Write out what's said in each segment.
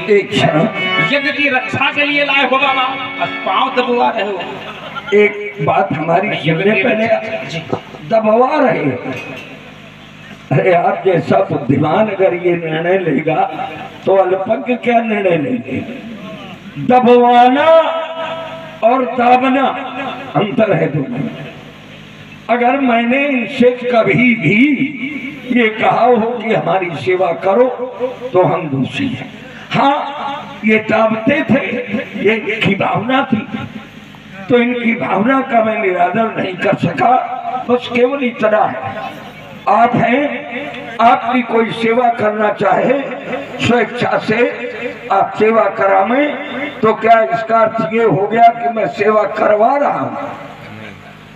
एक क्षण, यज्ञ की रक्षा के लिए लाए हो बाबा, पांव दबवा रहे हो। एक बात हमारी सुनने पहले दबवा रहे हो। अरे आप जैसा बुद्धिमान अगर ये निर्णय लेगा तो अल्पज्ञ क्या निर्णय लेंगे? दबवाना और दाबना अंतर है दोनों। अगर मैंने इनसे कभी भी ये कहा हो कि हमारी सेवा करो तो हम दोषी हैं। हाँ, ये दाबते थे, ये इनकी भावना थी, तो इनकी भावना का मैं निरादर नहीं कर सका। बस केवल इतना है, आप हैं, आपकी कोई सेवा करना चाहे स्वेच्छा से आप सेवा करावें तो क्या इसका अर्थ ये हो गया कि मैं सेवा करवा रहा हूं?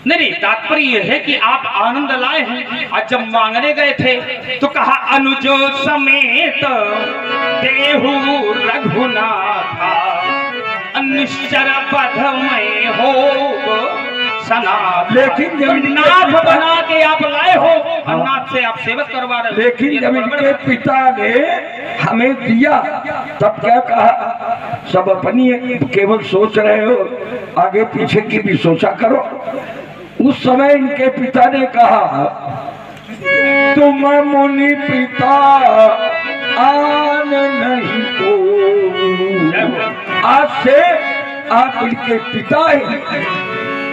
नहीं, तात्पर्य ये है कि आप आनंद लाए हैं। और जब मांगने गए थे तो कहा अनुजो समेत देहु रघुनाथा, निश्चर पद में हो सनाथ। लेकिन जब नाथ बना के आप लाए हो, नाथ से आप सेवक करवा रहे हो। लेकिन जब इनके पिता ने हमें दिया तब क्या कहा? सब अपनी केवल सोच रहे हो, आगे पीछे की भी सोचा करो। उस समय इनके पिता ने कहा तुम मुनि पिता आन नहीं को। आज से आप इनके पिता हैं,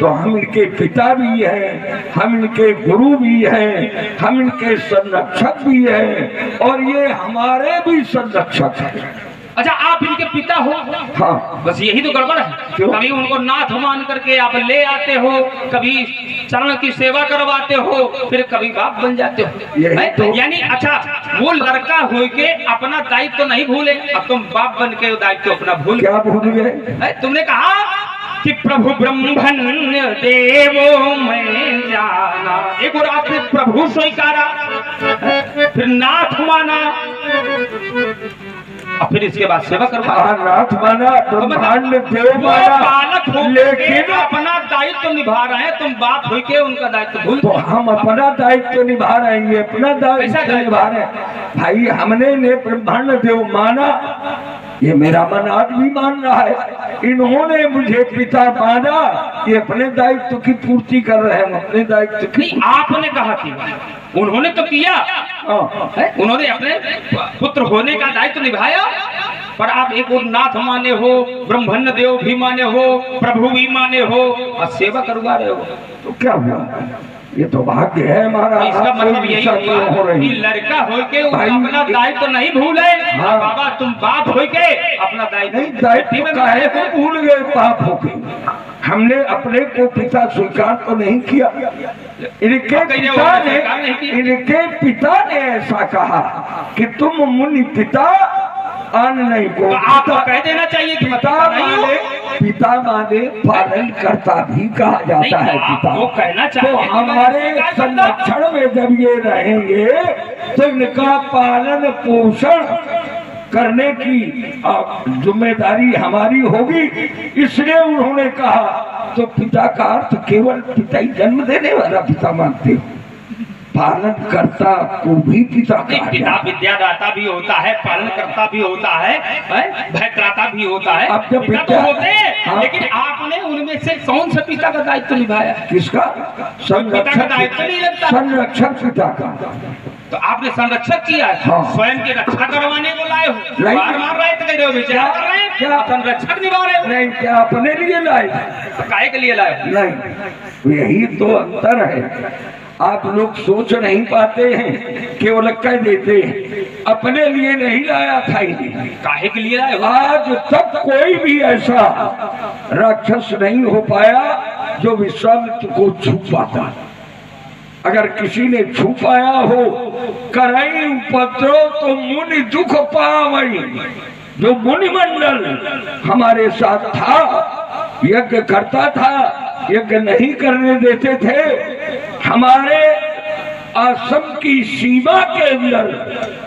तो हम इनके पिता भी हैं, हम इनके गुरु भी हैं, हम इनके संरक्षक भी हैं और ये हमारे भी संरक्षक हैं। अच्छा, आप इनके पिता हो? हाँ। बस यही तो गड़बड़ है। क्यों? कभी उनको नाथ मान करके आप ले आते हो, कभी चरण की सेवा करवाते हो, फिर कभी बाप बन जाते हो। तो यानी अच्छा, वो लड़का हो के अपना दायित्व तो नहीं भूले, अब तुम बाप बन के दायित्व अपना भूल क्या भूल गए? तुमने कहा कि प्रभु ब्रह्मण्य देवो मैं जाना, एक और आपने प्रभु स्वीकारा, फिर नाथ माना और फिर इसके बाद सेवा करवाया। नाथ माना, ब्रह्मांड देव माना, बालक हो लेकिन अपना दायित्व निभा रहे हैं, तुम बाप हो के उनका दायित्व भूल। तो हम अपना दायित्व निभा रहे हैं, ये अपना दायित्व निभा रहे हैं। भाई हमने ने ब्रह्मांड देव माना, ये मेरा मन आज भी मान रहा है। इन्होंने मुझे पिता माना, ये अपने दायित्व की पूर्ति कर रहे हैं, अपने दायित्व की। आपने कहा कि उन्होंने तो किया, उन्होंने अपने पुत्र होने का दायित्व निभाया, पर आप एक और नाथ माने हो, ब्रह्मण्य देव भी माने हो, प्रभु भी माने हो और सेवा करवा रहे हो, तो क्या हुआ? ये तो भाग्य है हमारा। इसका मतलब यही हुआ कि लड़का हो के अपना दायित्व तो नहीं भूले। हाँ। बाबा तुम बाप हो के अपना दायित्व दायित्व काहे को भूल गए? बाप हो के हमने अपने को पिता स्वीकार तो नहीं किया। इनके पिता ने ऐसा कहा कि तुम मुनि पिता आन नहीं को। तो आपको कह देना चाहिए कि पिता माने पालन करता भी कहा जाता है। पिता वो कहना चाहिए। तो हमारे संरक्षण में जब ये रहेंगे तो इनका पालन पोषण करने की जिम्मेदारी हमारी होगी। इसलिए उन्होंने कहा, तो पिता का अर्थ केवल पिता ही जन्म देने वाला पिता मानते हो? पालन करता को भी पिता कहा। पिता विद्यादाता भी होता है, पालन करता भी होता है, भयत्राता भी होता है। अब जब पिता तो होते हैं, लेकिन आपने उनमें से कौन सा पिता का दायित्व निभाया? किसका? पिता का दायित्व नहीं लगता। संरक्षक पिता का। तो आपने संरक्षक किया है। हाँ। स्वयं की रक्षा करवाने को लाए हो, मार रहे थे, कह रहे हो विचार कर रहे हैं, क्या संरक्षक निभा रहे हो? नहीं, क्या अपने लिए लाए? काहे के लिए लाए? नहीं, यही तो अंतर है। आप लोग सोच नहीं पाते हैं, केवल कह देते हैं। अपने लिए नहीं लाया था, काहे के लिए लाए? आज तक कोई भी ऐसा राक्षस नहीं हो पाया जो विश्वामित्र को छू पाता। अगर किसी ने छू पाया हो, करई उपद्रव तो मुनि दुख पावई। जो मुनि मंडल हमारे साथ था, यज्ञ करता था, यज्ञ नहीं करने देते थे, हमारे आश्रम की सीमा के अंदर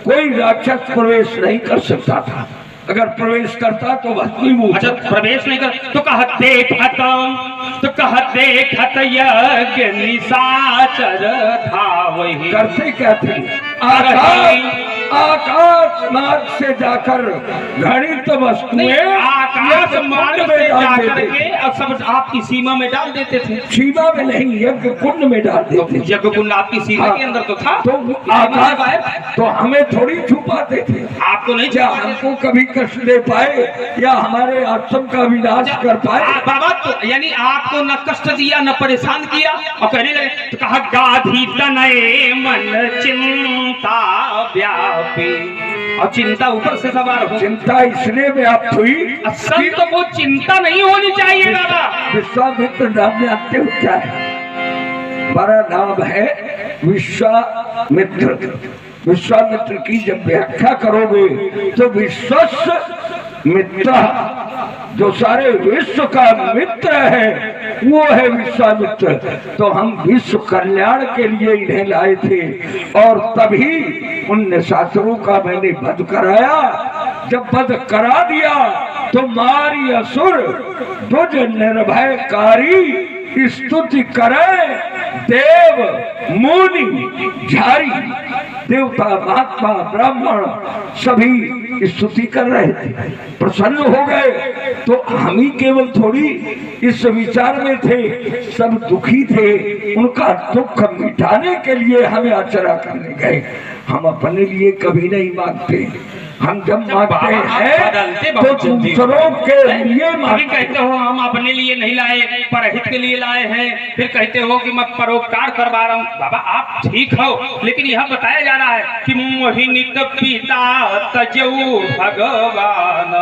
कोई राक्षस प्रवेश नहीं कर सकता था। अगर प्रवेश करता तो भस्मीभूत। अच्छा, प्रवेश नहीं कर तो कहते खत्म, तो कहते खत यज्ञ निशाचर था वही। करते क्या थे? आकाश मार्ग से जाकर घड़ित वस्तुएं आकाश मार्ग में से डाल जाकर देते के और सब आपकी सीमा में डाल देते थे। सीमा में नहीं, यज्ञ कुंड में डाल देते। यज्ञ कुंड आपकी सीमा हाँ। के अंदर तो था, तो आकाश तो हमें थोड़ी छुपाते थे। आपको नहीं क्या छुपाते थे। हमको कभी कष्ट दे पाए या हमारे आश्रम का विनाश कर पाए? बाबा तो यानी आपको न कष्ट दिया न परेशान किया, और कहने लगे तो कहा गाधी तनये मन चिंता व्यापी, और चिंता ऊपर से सवार हो। चिंता इसलिए व्याप्त हुई, संत को चिंता नहीं होनी चाहिए बाबा। विश्वामित्र नाम जानते हो क्या है? हमारा नाम है विश्वामित्र। विश्वामित्र की जब व्याख्या करोगे तो विश्वस्त मित्र, जो सारे विश्व का मित्र है वो है विश्वामित्र। तो हम विश्व कल्याण के लिए इन्हें लाए थे, और तभी उन शास्त्रों का मैंने वध कराया। जब वध करा दिया तो मारी असुर दुज निर्भयकारी, स्तुति करे देव मुनि झारी। देवता महात्मा ब्राह्मण सभी स्तुति कर रहे थे, प्रसन्न हो गए। तो हम ही केवल थोड़ी इस विचार में थे, सब दुखी थे। उनका दुख मिटाने के लिए हमें आचरा करने गए। हम अपने लिए कभी नहीं मांगते, हम जब मांगते हैं तो दूसरों के लिए मांगते। कहते हो हम अपने लिए नहीं लाए, परहित के लिए लाए हैं, फिर कहते हो कि मैं परोपकार करवा रहा हूँ। बाबा आप ठीक हो, लेकिन यह बताया जा रहा है कि मोहिनित पिता तजऊ भगवान,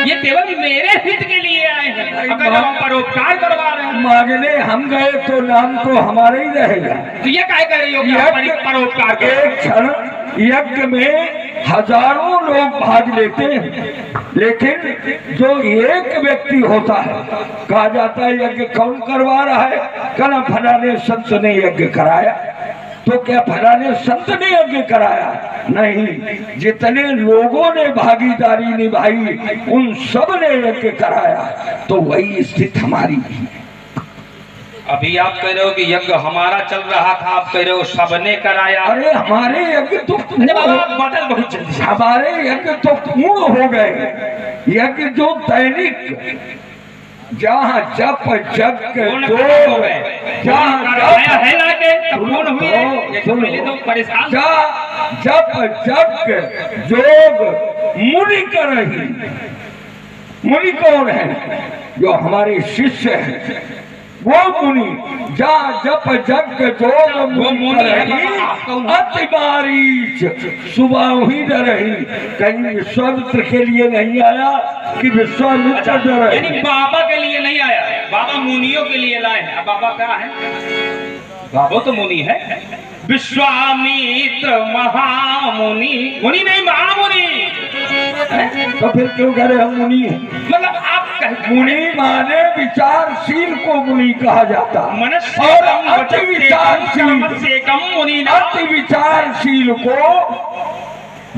ये केवल मेरे हित के लिए आए हैं। अगर हम परोपकार करवा रहे हैं, मांगने हम गए तो नाम तो हमारा ही रहेगा। तो ये क्या कह रही हो कि आप परोपकार कर? एक क्षण यज्ञ में हजारों लोग भाग लेते हैं, लेकिन जो एक व्यक्ति होता है, कहा जाता है यज्ञ कौन करवा रहा है? कहना फलाने संत ने यज्ञ कराया। तो क्या फलाने संत ने यज्ञ कराया? नहीं, जितने लोगों ने भागीदारी निभाई उन सब ने यज्ञ कराया। तो वही स्थिति हमारी। अभी आप कह रहे हो कि यज्ञ हमारा चल रहा था, आप कह रहे हो सबने कराया। अरे हमारे यज्ञ तो बदल बहुत जल्दी, हमारे यज्ञ तो पूर्ण हो गए। यज्ञ जो दैनिक जहाँ जप जग जो है ना के पूर्ण हुए, तो परेशान जप जग जोग मुनि कर रही। मुनि कौन है? जो हमारे शिष्य हैं वो मुनि। जा जप जग जोग मुनि अति बारिश सुबह ही न रही। कहीं विश्वामित्र के लिए नहीं आया कि विश्वामित्र रहे? यानी बाबा के लिए नहीं आया, बाबा मुनियों के लिए लाए हैं। बाबा क्या है? बाबा तो मुनि है, विश्वामित्र महामुनि। मुनि नहीं महामुनि। तो फिर क्यों कह रहे हम मुनि हैं? मतलब आप मुनि माने विचारशील को मुनि कहा जाता है, और अति विचारशील को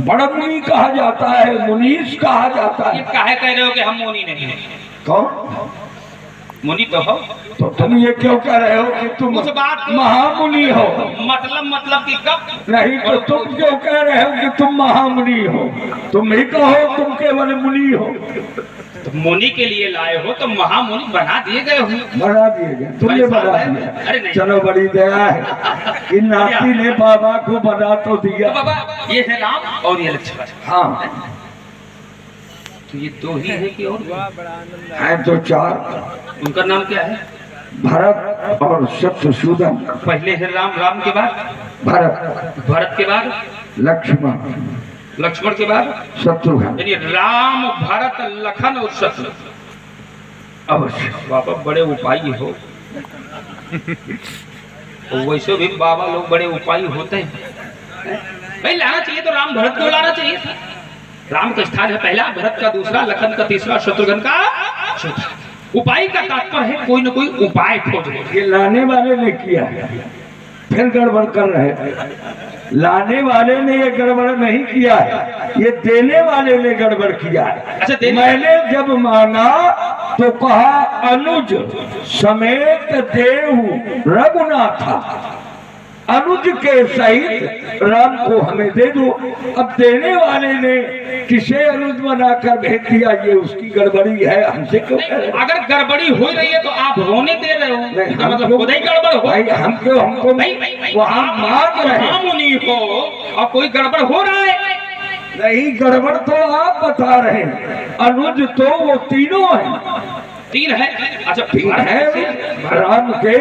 बड़ा मुनि कहा जाता है, मुनीष कहा जाता है। काहे कह रहे हो कि हम मुनि नहीं हैं? कौन? मुनि तो हो। तो तुम ये क्यों कह रहे हो कि तुम उस बात महामुनि हो? मतलब कि कब नहीं, तो तुम क्यों कह रहे हो कि तुम महामुनि हो? तुम ही कहो तुम केवल मुनि हो। तो मुनि के लिए लाए हो तो महामुनि बना दिए गए हो। बना दिए गए, तुमने बना दिया। अरे नहीं, चलो बड़ी दया है कि नाती ने बाबा को बना तो दिया। तो बाबा ये है राम और ये लक्ष्मण। हाँ, तो ये दो ही है कि और है तो चार। उनका नाम क्या है? भरत और शत्रुसूदन। पहले है राम, राम के बाद भरत, भरत के बाद लक्ष्मण, लक्ष्मण के बाद शत्रुघ्न। यानी राम भरत लखन और शत्रु। अवश्य बाबा बड़े उपाय हो। वैसे भी बाबा लोग बड़े उपाय होते हैं। भाई लाना चाहिए तो राम भरत को लाना चाहिए था। राम का स्थान है पहला, भरत का दूसरा, लखन का तीसरा, शत्रुघ्न का चौथा। उपाय का तात्पर्य है कोई ना कोई उपाय खोज। ये लाने वाले ने किया, फिर गड़बड़ कर रहे। लाने वाले ने ये गड़बड़ नहीं किया है, ये देने वाले ने गड़बड़ किया है। अच्छा, मैंने जब मांगा तो कहा अनुज समेत देहु रघुनाथा। अनुज के सहित राम को हमें दे दो। अब देने वाले ने किसे अनुज बनाकर भेज दिया, ये उसकी गड़बड़ी है, हमसे क्यों कह रहे हो? अगर गड़बड़ी हो रही है तो आप होने दे रहे हो, नहीं, मतलब खुद ही गड़बड़ हो भाई, हमको वहाँ मांग रहे हम उन्हीं हो और कोई गड़बड़ हो रहा है। नहीं, गड़बड़ तो आप बता रहे हैं। अनुज तो वो तीनों हैं। तीन है? अच्छा, तीन है। राम के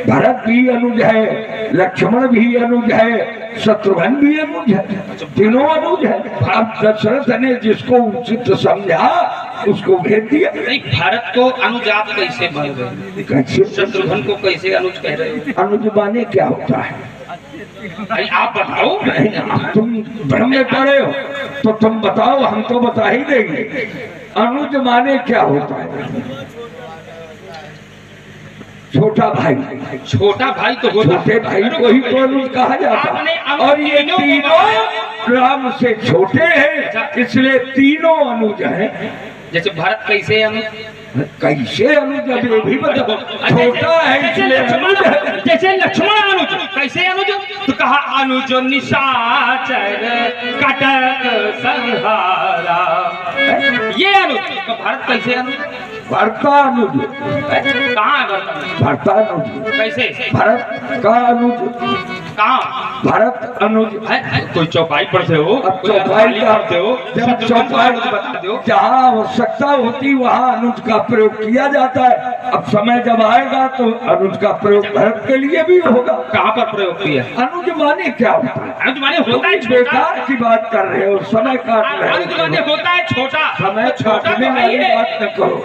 भरत भी अनुज है, लक्ष्मण भी अनुज है, शत्रुघ्न भी अनुज है, तीनों अनुज है। अब दशरथ ने जिसको उचित समझा उसको भेज दिया। नहीं, भारत को अनुज आप कैसे बन गए? कैसे? शत्रुघ्न को कैसे अनुज कह रहे हो? अनुज माने क्या होता है? भाई आप बताओ। नहीं, तुम भ्रम में पड़े हो तो तुम बताओ, हम तो बता ही देंगे। अनुज माने क्या होता है? छोटा भाई। छोटा भाई तो होता, छोटे भाई को ही तो अनुज कहा जाता है। और ये तीनों राम से छोटे हैं, इसलिए तीनों अनुज हैं। जैसे भरत कैसे अनुज? कैसे अनुज? अब ये भी बताओ। छोटा है इसलिए अनुज है। जैसे लक्ष्मण अनुज, कैसे अनुज? तो कहा अनुज निशाचर कटक संहारा, ये अनुज। तो भारत कैसे अनुज? भरता अनुज। कहाँ है भरत? भरता अनुज कैसे? भरत का अनुज। कहाँ? भरत अनुज है? कोई चौपाई पर से हो, अब कोई चौपाई अरमाली का पर से हो, जब चौपाई बता दो। जहाँ आवश्यकता होती वहाँ अनुज का प्रयोग किया जाता है। अब समय जब आएगा तो अनुज का प्रयोग भरत के लिए भी होगा। कहाँ पर प्रयोग किया? अनुज माने क्या होता है? अनुज माने होता है तुम छोटा। बेकार की बात कर रहे हो, समय काट रहे अनुज माने हो। होता है छोटा। समय छोटा काटने तो है वाली ही है। बात न करो।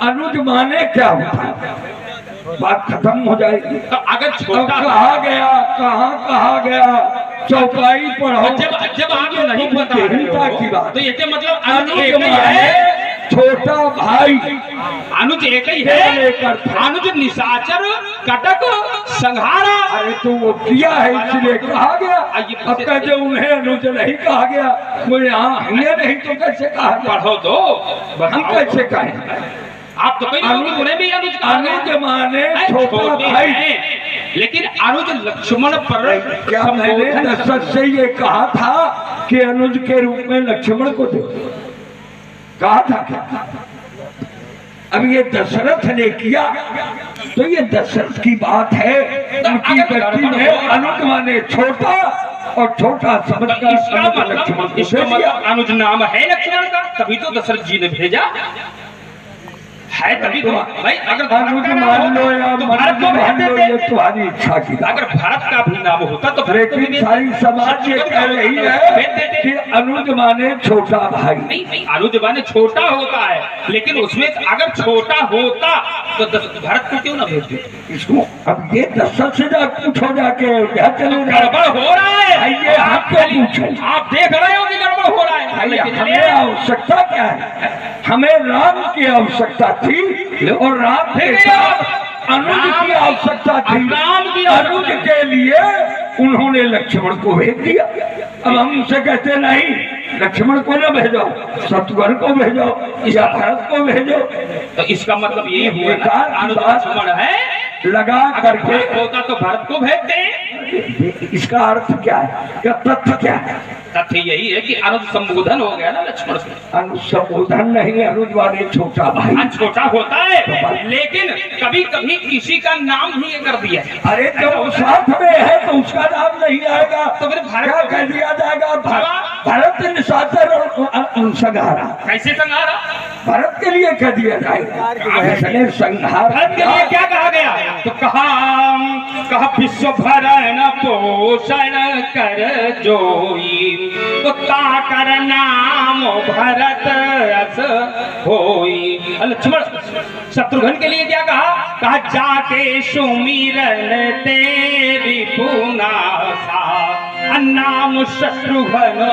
अनुज माने क्या होता है? बात खत्म हो जाएगी। तो अगर अब छोटा कहा गया, कहा गया, चौपाई पढ़ो। जब आप नहीं बता रहे हो तो ये क्या मतलब? अनुज एक ही है, छोटा भाई। अनुज एक ही है, अनुज निशाचर कटक संहारा। अरे तो वो किया है इसलिए कहा गया। अब कहते उन्हें अनुज नहीं कहा गया, मुझे यहाँ हमें नहीं तो कैसे कहा गया? पढ़ो दो, हम कैसे कहें? आप तो कहीं उन्हें भी अनुज अनुज माने छोटा भाई है, लेकिन अनुज लक्ष्मण पर क्या मैंने दशरथ से ये कहा था कि अनुज के रूप में लक्ष्मण को दो? कहा था क्या? अब ये दशरथ ने किया तो ये दशरथ की बात है, उनकी व्यक्ति में। अनुज माने छोटा और छोटा समझकर लक्ष्मण को इसका दे दिया। मतलब अनुज नाम है लक्ष्मण का, तभी तो दशरथ जी ने भेजा है, तभी तो। भाई अगर अनुज मान लो या तो मत भारत को मान भेज लो, देते। ये तुम्हारी इच्छा की बात। अगर भारत का भी नाम होता तो लेकिन सारी समाज ये कह रही है कि अनुज माने छोटा भाई। नहीं, अनुज माने छोटा होता है, लेकिन उसमें अगर छोटा होता तो भारत को क्यों ना भेजते? इसको अब ये दशरथ से जा पूछो जाके, क्या चले गड़बड़ हो रहा है। आइए आपको पूछो, आप देख रहे हो कि गड़बड़ हो रहा है। आइए, हमें आवश्यकता क्या है? हमें राम की आवश्यकता थी और राम के साथ अनुज की आवश्यकता थी। राम की अनुज के लिए उन्होंने लक्ष्मण को भेज दिया। अब हम उनसे कहते नहीं, लक्ष्मण को न भेजो, शत्रुघ्न को भेजो या भरत को भेजो। तो इसका मतलब ये हुआ अनुज लक्ष्मण है, लगा करके होता तो भारत को भेजते। इसका अर्थ क्या है? क्या तथ्य क्या है? तथ्य यही है कि अनुज संबोधन हो गया ना लक्ष्मण से। अनुज संबोधन नहीं, अनुज वाले छोटा भाई। छोटा होता है, लेकिन कभी कभी किसी का नाम भी ये कर दिया। अरे जब साथ में है तो उसका नाम नहीं आएगा तो फिर भारत क्या कह दिया जाएगा? भारत निशाचर और संहारा। कैसे संहारा? भारत के लिए कह दिया जाएगा। संहार भारत के लिए क्या कहा गया? तो कहा विश्व भरण पोषण कर जोई, तो ताकर नाम भरत अस होई। लक्ष्मण शत्रुघ्न के लिए क्या कहा? जाके सुमिरन तेरी पुनासा, नाम शत्रुघ्न।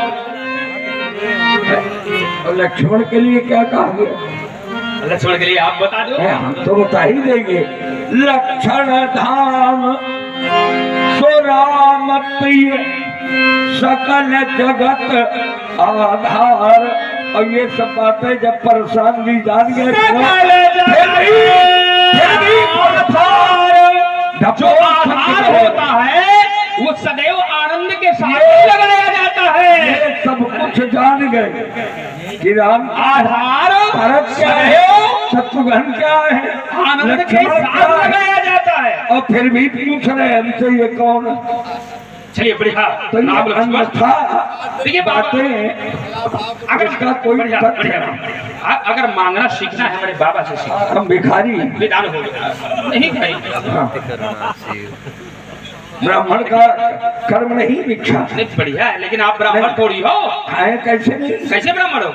लक्ष्मण के लिए क्या कहा गया? लक्ष्मण के लिए आप बता दो। हम तो बता ही देंगे। लक्षण धाम सुराम प्रिय सकल जगत आधार। और ये सब बातें जब परेशान भी जान गए जो आधार होता है वो सदैव आनंद के साथ लगाया जाता है। ये सब कुछ जान गए कि राम आधार भरत क्या है, शत्रुघ्न क्या है, आनंद के लक्ष्मण साथ क्या है, लगाया जाता है। और फिर भी पूछ रहे हैं हमसे ये कौन है? चलिए बढ़िया तो नाम ये लक्ष्मण अन्यथा देखिए बाबा, बातें अगर इसका कोई बढ़िया, तथ्य बढ़िया। नहीं। अगर मांगना सीखना है हमारे बाबा से सीखना, हम भिखारी विधान हो गया नहीं कहीं हाँ। ब्राह्मण का कर्म नहीं भिक्षा नहीं बढ़िया है, लेकिन आप ब्राह्मण थोड़ी हो। खाए कैसे नहीं? कैसे ब्राह्मण हो?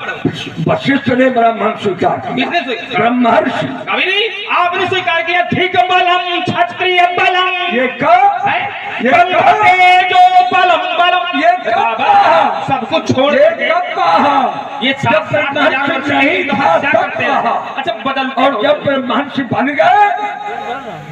वशिष्ठ ने ब्राह्मण स्वीकार किया, किसने स्वीकार? ब्रह्मर्षि। कभी नहीं आपने स्वीकार किया। ठीक बलम क्षत्रिय बलम, ये कब? है? ये जो बलम बलम, ये कब बाबा कहा? सब कुछ छोड़ ये के कब कहा? ये जब ब्रह्मर्षि नहीं था क्या तब करते हैं? कहा। अच्छा बदलते और हो। जब ब्रह्मर्षि बन गए,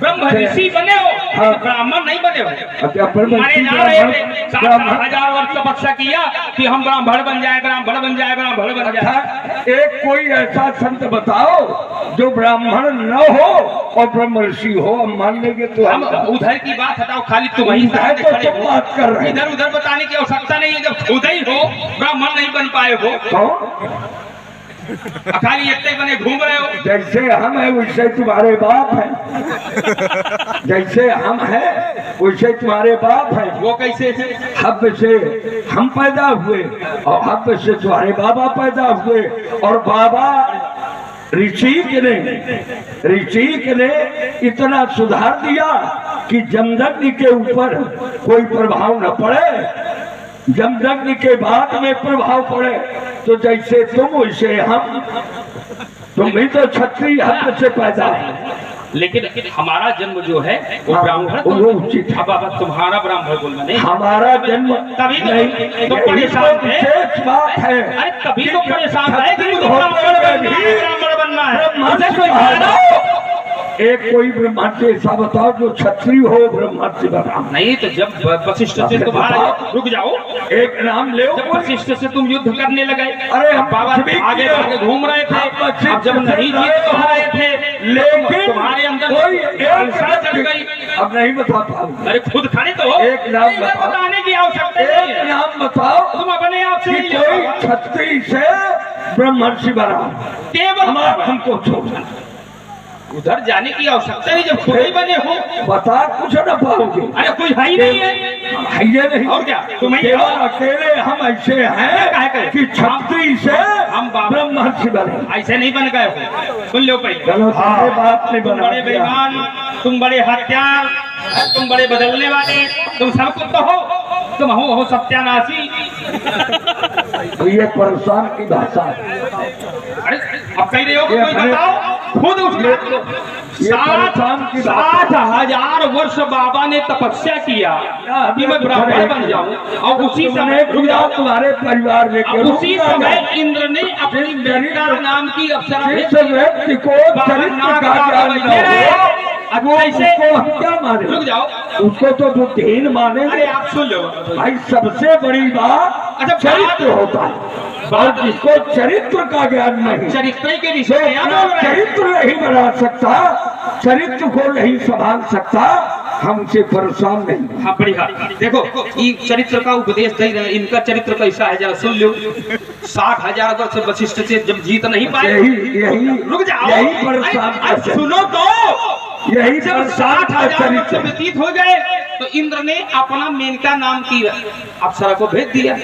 ब्रह्म ऋषि बने हो, हाँ। ब्राह्मण नहीं बने हो। अच्छा मारे जा रहे थे 7,000 वर्ष तपस्या किया कि हम ब्राह्मण बन जाए, ब्राह्मण बन जाए, ब्राह्मण बन जाए। अच्छा एक कोई ऐसा संत बताओ जो ब्राह्मण न हो और ब्रह्म ऋषि हो, हम मान लेंगे। तो हम उधर की बात हटाओ, खाली तुम ही इधर तो तुम बात कर रहे हो। इधर उधर बताने की आवश्यकता नहीं है। जब खुद ही हो ब्राह्मण नहीं बन पाए हो, कौन? खाली इतने बने घूम रहे हो। जैसे हम हैं वैसे तुम्हारे बाप हैं, जैसे हम हैं वैसे तुम्हारे बाप हैं। वो कैसे थे? हब से हम पैदा हुए और हब से तुम्हारे बाबा पैदा हुए, और बाबा ऋषिक ने इतना सुधार दिया कि जमदग्नि के ऊपर कोई प्रभाव न पड़े, जमदग्नि के बाद में प्रभाव पड़े। तो जैसे तुम वैसे हम, तुम भी तो क्षत्रिय हक से पैदा है, लेकिन हमारा जन्म जो है वो ब्राह्मण वो उचित है। बाबा तुम्हारा ब्राह्मण बोलना नहीं, हमारा जन्म तभी तो नहीं, तो यही परेशान तो थे। विशेष बात है। अरे तभी तो कि परेशान है कि मुझे क्षत्रिय होते ब्राह्मण बनना है, ब्रह्मण मुझे कोई कहा कहना जाओ। एक कोई ब्रह्मांड से ऐसा बताओ जो क्षत्रिय हो, ब्रह्मांड से बताओ। नहीं। तो जब वशिष्ठ से तुम्हारा रुक जाओ, एक नाम ले। जब वशिष्ठ से तुम युद्ध करने लगे, अरे हम बाबा कुछ भी आगे किए। आगे घूम रहे थे, हम वशिष्ठ अब जब से नहीं लड़े जीत पा रहे थे, लेकिन तुम्हारे अंदर कोई हिंसा चल गई। अब नहीं बता पाऊंगा। अरे खुद खड़े तो हो, एक नाम इधर बताओ। बताने की आवश्यकता नहीं एक है। नाम बताओ तुम अपने आप से कि नहीं कोई लिखो। क्षत्रिय से ब्रह्मर्षि बना, केवल हमको छोड़। उधर जाने की आवश्यकता नहीं, जब खुद ही बने हो। बता कुछ न पाओगे। अरे कोई है ही नहीं है। है ये नहीं। और क्या? तुम ही केवल हो। अकेले हम ऐसे काहे हैं के? कि क्षत्रिय से हम बाबा ब्रह्मर्षि बने। ऐसे नहीं बन गए हो। सुन लो पहले, चलो तुम्हारे बात ने तुम बना बड़े दिया। बेईमान, तुम बड़े हत्यार, तुम बड़े बदलने वाले, तुम सब कुछ तो हो, तुम हो सत्यानाशी। तो ये परेशान की भाषा है। अरे अब कह रहे हो कि ये कोई अपने- बताओ खुद उस ये परेशान की बात है। 7,000 वर्ष बाबा ने तपस्या किया कि मैं ब्राह्मण बन जाऊं, और उसी समय रुक जाओ, तुम्हारे परिवार में और उसी समय इंद्र ने अपनी बेटा नाम की अप्सरा जिस व्यक्ति को चरित्र का ज्ञान न हो, वो उसको हम क्या माने? रुक जाओ। उसको तो बुद्धिहीन माने। अरे आप सुन लो। भाई सबसे बड़ी बात अच्छा, चरित्र होता है, और जिसको चरित्र का ज्ञान नहीं, चरित्र के विषय में क्या बोल रहे हैं? चरित्र नहीं बना सकता, चरित्र को नहीं संभाल सकता, हमसे परेशान नहीं। हाँ बढ़िया। देखो ये चरित्र का उपदेश दे रहे हैं, इनका चरित्र कैसा है जरा सुन लो। 60,000 वर्ष वशिष्ठ से जब जीत नहीं पाए, यही रुक जाओ, यही परेशान अरे करते हैं। सुनो तो, यही जब परेशान 60,000 वर्ष चरित्र। व्यतीत हो गए तो इंद्र ने अपना मेनका नाम की अप्सरा को भेज दिया।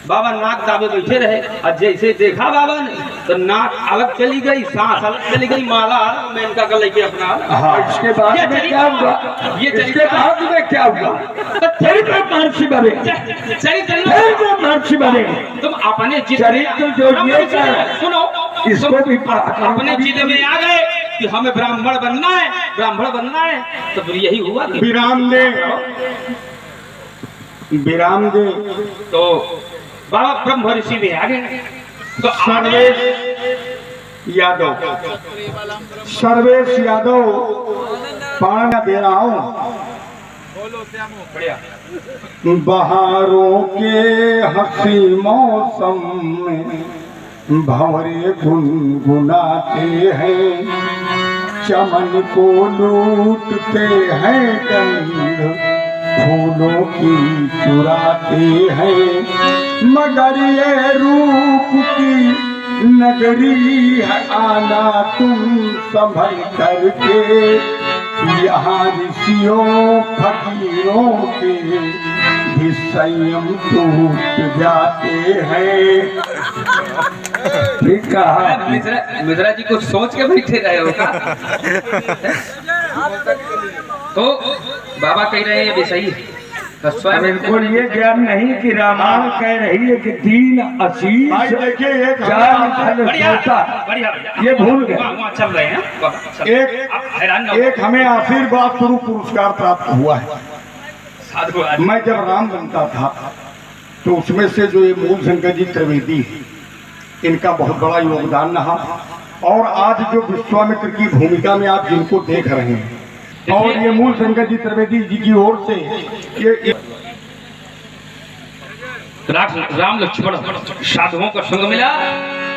बाबा नाक दाबे बैठे रहे, और जैसे देखा बाबा ने तो नाक अलग चली गई, सांस अलग चली गई, माला मेनका का लेके अपना। हाँ, इसके बाद ये में चरित्र- क्या हुआ? ये इसके चरित्र- बाद में क्या हुआ? चरित्र महर्षि बने, चरित्र महर्षि बने। तुम अपने जिद चरित्र जो ये है, सुनो, इसको तुम भी पढ़ा। अपने जिद में आ गए कि हमें ब्राह्मण बनना है, ब्राह्मण बनना है, तो फिर यही हुआ कि विराम दे तो बाबा ब्रह्म ऋषि में आ गए। तो सर्वेश यादव, सर्वेश यादव पाना दे रहा हूँ। बहारों के हंसी मौसम में भंवरे गुनगुनाते हैं, चमन को लूटते हैं गंध फूलों की चुराते हैं, मगर ये रूप की नगरी है आना तुम संभल करके। यहाँ ऋषियों फकीरों के भी संयम टूट जाते हैं। ठीक कहा। मिश्रा जी कुछ सोच के बैठे रहे हो का? तो बाबा कह रहे हैं ये भी सही है। तो स्वयं बिल्कुल ये ज्ञान नहीं कि रामायण कह रही है कि 3 आशीष भाई देखिए, एक 4 फल बढ़िया होता। बढ़िया ये भूल गए। वहाँ चल रहे हैं बाबा, चल। आप हैरान ना हो। एक हमें आशीर्वाद स्वरूप पुरस्कार प्राप्त हुआ है। साधु आदमी। मैं जब राम बनता था तो उसमें से जो ये मूल शंकर जी त्रिवेदी, इनका बहुत बड़ा योगदान रहा। और आज जो विश्वामित्र की भूमिका में आप जिनको देख रहे हैं, और ये मूल शंकर जी त्रिवेदी जी की ओर से ये राम लक्ष्मण साधुओं का संग मिला,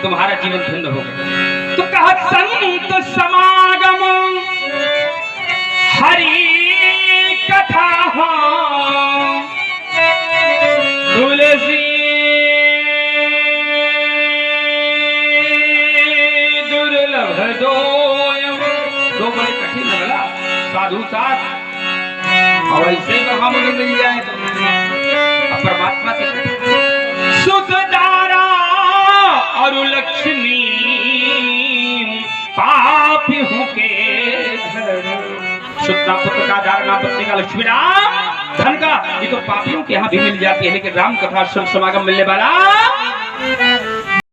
तुम्हारा जीवन धन्य हो गया। तो कहा संत समागम हरि कथा हो, तुलसी दुर्लभ दो बड़े कठिन लगला साधु साथ, और ऐसे तो हम मिल जाए तो परमात्मा के सुखदारा और लक्ष्मी पापी हूँ के सुतना पुत्र का दारणा पत्नी का लक्ष्मी राम धन का, ये तो पापियों के यहाँ भी मिल जाती है, लेकिन राम कथा समागम मिलने वाला